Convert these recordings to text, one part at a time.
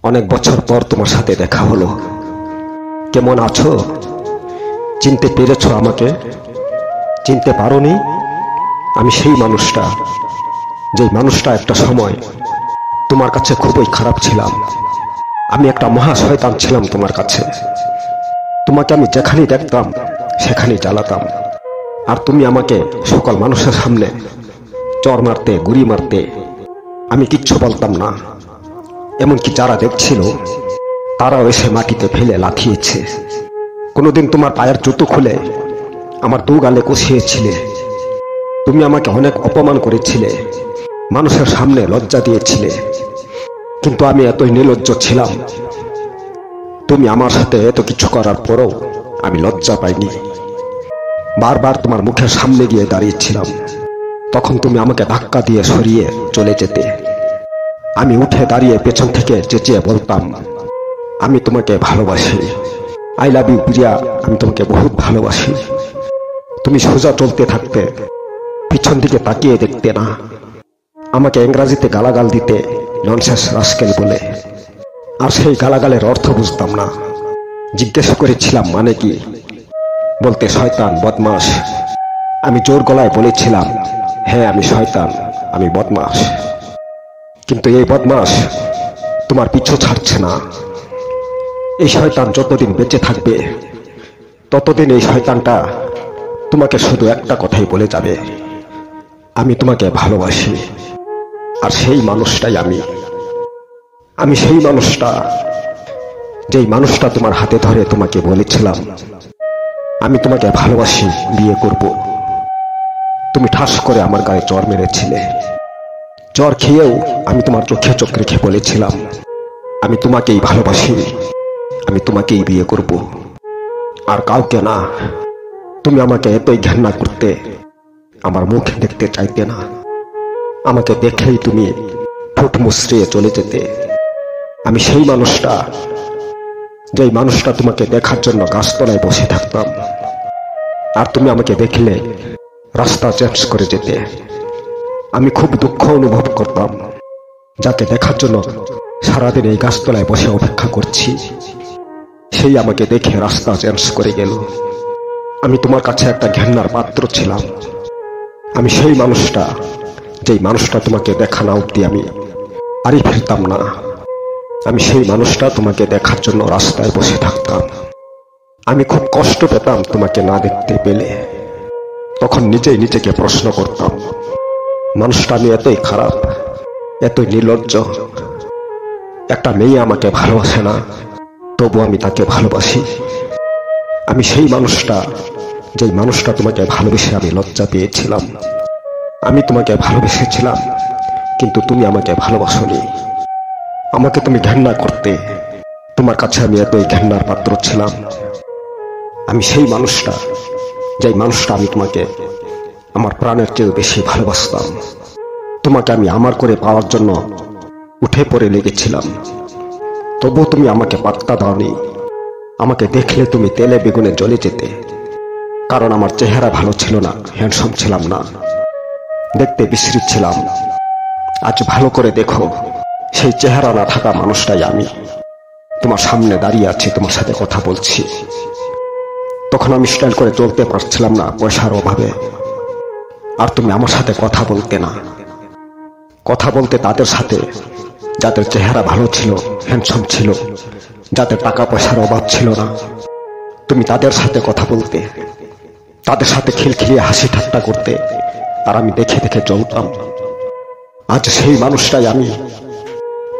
অনেক বছর পর তোমার সাথে দেখা হলো। কেমন আছো? চিনতে পেরেছো আমাকে? চিনতে পারোনি? আমি সেই মানুষটা, যেই মানুষটা একটা সময় তোমার কাছে খুবই খারাপ ছিলাম। আমি একটা মহা শয়তান ছিলাম তোমার কাছে। তোমাকে আমি যেখানেই দেখতাম সেখানেই জ্বালাতাম, আর তুমি আমাকে সকল মানুষের সামনে চর মারতে, গুড়ি মারতে। আমি কিচ্ছু বলতাম না, এমনকি যারা দেখছিল তারাও এসে মাটিতে ফেলে লাথিয়েছে। কোনোদিন তোমার পায়ের জুতো খুলে আমার দু গালে কষিয়েছিলে। তুমি আমাকে অনেক অপমান করেছিলে, মানুষের সামনে লজ্জা দিয়েছিলে। কিন্তু আমি এতই নির্লজ্জ ছিলাম, তুমি আমার সাথে এত কিছু করার পরও আমি লজ্জা পাইনি। বারবার তোমার মুখের সামনে গিয়ে দাঁড়িয়েছিলাম, তখন তুমি আমাকে ধাক্কা দিয়ে সরিয়ে চলে যেতে। আমি উঠে দাঁড়িয়ে পেছন থেকে চেঁচিয়ে বলতাম, আমি তোমাকে ভালোবাসি, আই লাভ ইউ প্রিয়া, আমি তোমাকে বহুত ভালোবাসি। তুমি সোজা চলতে থাকতে, পিছন দিকে তাকিয়ে দেখতে না। আমাকে ইংরাজিতে গালাগাল দিতে, ননসেন্স রাস্কেল বলে। আর সেই গালাগালের অর্থ বুঝতাম না। জিজ্ঞেস করেছিলাম মানে কি, বলতে শয়তান, বদমাস। আমি জোর গলায় বলেছিলাম, হ্যাঁ আমি শয়তান, আমি বদমাস। কিন্তু এই বদমাস তোমার পিছু ছাড়ছে না। এই শয়তান যতদিন বেঁচে থাকবে ততদিন এই শয়তানটা তোমাকে শুধু একটা কথাই বলে যাবে, আমি তোমাকে ভালোবাসি। আর সেই মানুষটাই আমি সেই মানুষটা, যেই মানুষটা তোমার হাতে ধরে তোমাকে বলেছিলাম আমি তোমাকে ভালোবাসি, বিয়ে করব। তুমি ঠাস করে আমার গায়ে জ্বর মেরেছিলে। জ্বর খেয়েও আমি তোমার চোখে চোখ রেখে বলেছিলাম, আমি তোমাকেই ভালোবাসি, আমি তোমাকেই বিয়ে করব, আর কাউকে না। তুমি আমাকে এতই ঘৃণা করতে, আমার মুখ দেখতে চাইতে না। আমাকে দেখেই তুমি ঠোঁট মুচড়িয়ে চলে যেতে। আমি সেই মানুষটা, যেই মানুষটা তোমাকে দেখার জন্য গাছতলায় বসে থাকতাম, আর তুমি আমাকে দেখলে রাস্তা চেঞ্জ করে যেতে। আমি খুব দুঃখ অনুভব করতাম, যাকে দেখার জন্য সারাদিন এই গাছতলায় বসে অপেক্ষা করছি, সেই আমাকে দেখে রাস্তা চেঞ্জ করে গেল। আমি তোমার কাছে একটা ঘেন্নার পাত্র ছিলাম। আমি সেই মানুষটা, যেই মানুষটা তোমাকে দেখা না অবধি আমি বাড়ি ফিরতাম না। আমি সেই মানুষটা, তোমাকে দেখার জন্য রাস্তায় বসে থাকতাম। আমি খুব কষ্ট পেতাম তোমাকে না দেখতে পেলে। তখন নিজেই নিজেকে প্রশ্ন করতাম, মানুষটা আমি এতই খারাপ, এতই নির্লজ্জ। একটা মেয়ে আমাকে ভালোবাসে না, তবু আমি তাকে ভালোবাসি। আমি সেই মানুষটা, যেই মানুষটা তোমাকে ভালোবেসে আমি লজ্জা পেয়েছিলাম। আমি তোমাকে ভালোবেসেছিলাম, কিন্তু তুমি আমাকে ভালোবাসোনি। আমাকে তুমি ঘৃণা করতে, তোমার কাছে আমি এতই ঘৃণার পাত্র ছিলাম। আমি সেই মানুষটা, যেই মানুষটা আমি তোমাকে আমার প্রাণের চেয়েও বেশি ভালোবাসতাম। তোমাকে আমি আমার করে পাওয়ার জন্য উঠে পড়ে লেগেছিলাম, তবু তুমি আমাকে পাত্তা দাওনি। আমাকে দেখলে তুমি তেলে বেগুনে জ্বলে যেতে, কারণ আমার চেহারা ভালো ছিল না, হ্যান্ডসাম ছিলাম না, দেখতে বিশ্রী ছিলাম। আজ ভালো করে দেখো, সেই চেহারা না থাকা মানুষটাই আমি। তোমার সামনে দাঁড়িয়ে আছি, তোমার সাথে কথা বলছি। তখন আমি স্টাইল করে চলতে পারছিলাম না পয়সার অভাবে, আর তুমি আমার সাথে কথা বলতে না। কথা বলতে তাদের সাথে যাদের চেহারা ভালো ছিল, হ্যান্ডসাম ছিল, যাদের টাকা পয়সার অভাব ছিল না। তুমি তাদের সাথে কথা বলতে, তাদের সাথে খিলখিলিয়ে হাসি ঠাট্টা করতে, আর আমি দেখে দেখে চলতাম। আজ সেই মানুষটাই আমি।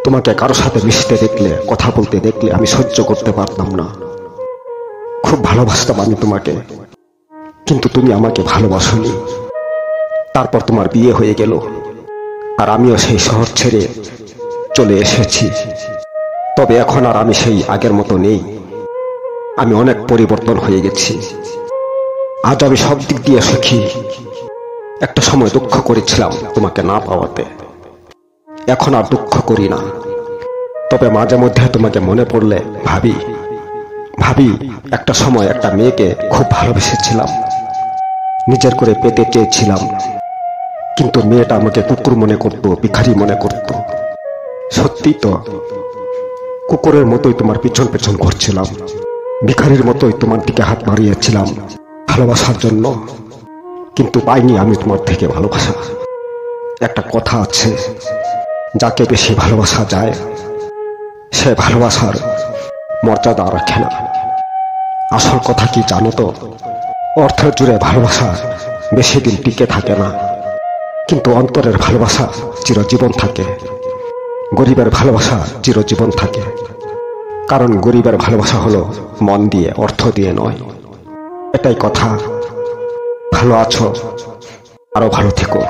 তোমাকে কারো সাথে মিশতে দেখলে, কথা বলতে দেখলে আমি সহ্য করতে পারতাম না। খুব ভালোবাসতাম আমি তোমাকে, কিন্তু তুমি আমাকে ভালোবাসোনি। তারপর তোমার বিয়ে হয়ে গেল, আর আমিও সেই শহর ছেড়ে চলে এসেছি। তবে এখন আর আমি সেই আগের মতো নেই। আমি অনেক পরিবর্তন হয়ে গেছি। আজ আমি সব দিক দিয়ে সুখী। একটা সময় দুঃখ করেছিলাম তোমাকে না পাওয়াতে, এখন আর দুঃখ করি না। তবে মাঝে মধ্যে তোমাকে মনে পড়লে ভাবি একটা সময় একটা মেয়েকে খুব ভালোবেসেছিলাম, নিজের করে পেতে চেয়েছিলাম, কিন্তু মেয়েটা আমাকে কুকুর মনে করত, ভিখারি মনে করত। সত্যি তো, কুকুরের মতোই তোমার পিছন পেছন ঘুরছিলাম, ভিখারির মতোই তোমার দিকে হাত বাড়িয়েছিলাম ভালোবাসার জন্য, কিন্তু পাইনি আমি তোমার থেকে ভালোবাসা। একটা কথা আছে, যাকে বেশি ভালোবাসা যায় সে ভালোবাসার মর্যাদা রাখে না। আসল কথা কি জানো তো, অর্থের জুড়ে ভালোবাসা বেশি দিন টিকে থাকে না, কিন্তু অন্তরের ভালোবাসা চিরজীবন থাকে। গরিবের ভালোবাসা চিরজীবন থাকে, কারণ গরিবের ভালোবাসা হলো মন দিয়ে, অর্থ দিয়ে নয়। এটাই কথা। ভালো আছো, আরো ভালো থেকো।